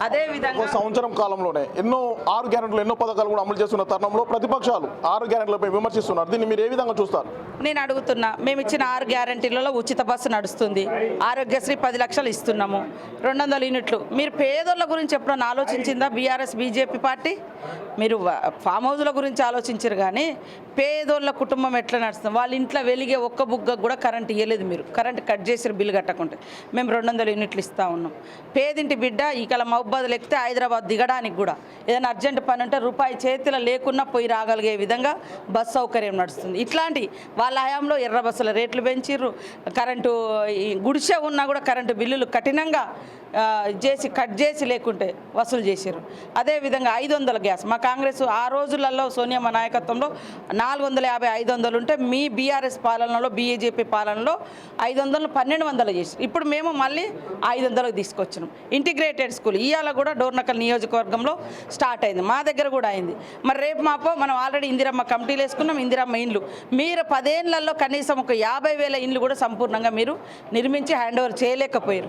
అదేవిధంగా సంవత్సరం కాలంలోనే ఎన్నో 6 గ్యారెంటీలు ఎన్నో పథకాలు కూడా అమలు చేస్తున్న తరుణంలో ప్రతిపక్షాలు 6 గ్యారెంటీలపై విమర్శిస్తున్నారు. దీన్ని మీరు ఏ విధంగా చూస్తారు? నేను అడుగుతున్నా, మేము ఇచ్చిన 6 గ్యారెంటీలలో ఉచిత బస్సు నడుస్తుంది, ఆరోగ్యశ్రీ 10 లక్షలు ఇస్తున్నాము, 200 యూనిట్లు. మీరు పేదోళ్ళ గురించి ఎప్పుడన్నా ఆలోచించిందా బీఆర్ఎస్ బీజేపీ పార్టీ? మీరు ఫామ్ హౌస్ల గురించి ఆలోచించారు కానీ పేదోళ్ళ కుటుంబం ఎట్లా నడుస్తుంది? వాళ్ళ ఇంట్లో వెలిగే ఒక్క బుగ్గకు కూడా కరెంట్ ఇవ్వలేదు. మీరు కరెంట్ కట్ చేసి బిల్లు కట్టకుంటే మేము 200 యూనిట్లు ఇస్తూ ఉన్నాం. పేదింటి బిడ్డ ఇక్కడ మహబూబాద్లో ఎక్కితే హైదరాబాద్ దిగడానికి కూడా ఏదైనా అర్జెంట్ పని ఉంటే రూపాయి చేతిలో లేకున్నా పోయి రాగలిగే విధంగా బస్ సౌకర్యం నడుస్తుంది. ఇట్లాంటి వాళ్ళ హయాంలో ఎర్ర బస్సుల రేట్లు పెంచిర్రు, కరెంటు గుడిసె ఉన్నా కూడా కరెంటు బిల్లులు కఠినంగా కట్ చేసి లేకుంటే వసూలు చేశారు. అదేవిధంగా 500 గ్యాస్ మా కాంగ్రెస్ ఆ రోజులలో సోనియమ్మ నాయకత్వంలో 450, 500 ఉంటే మీ బీఆర్ఎస్ పాలనలో బీజేపీ పాలనలో 500 1200 చేశారు. ఇప్పుడు మేము మళ్ళీ 500 తీసుకొచ్చినాం. ఇంటిగ్రేటెడ్ స్కూల్ ఇవాళ కూడా డోర్నకల్ నియోజకవర్గంలో స్టార్ట్ అయింది, మా దగ్గర కూడా అయింది. మరి రేపు మాపో మనం ఆల్రెడీ ఇందిరమ్మ కమిటీలు వేసుకున్నాం. ఇందిరమ్మ ఇండ్లు మీరు 10 ఏళ్లలో కనీసం ఒక 50,000 ఇండ్లు కూడా సంపూర్ణంగా మీరు నిర్మించి హ్యాండ్ ఓవర్ చేయలేకపోయారు.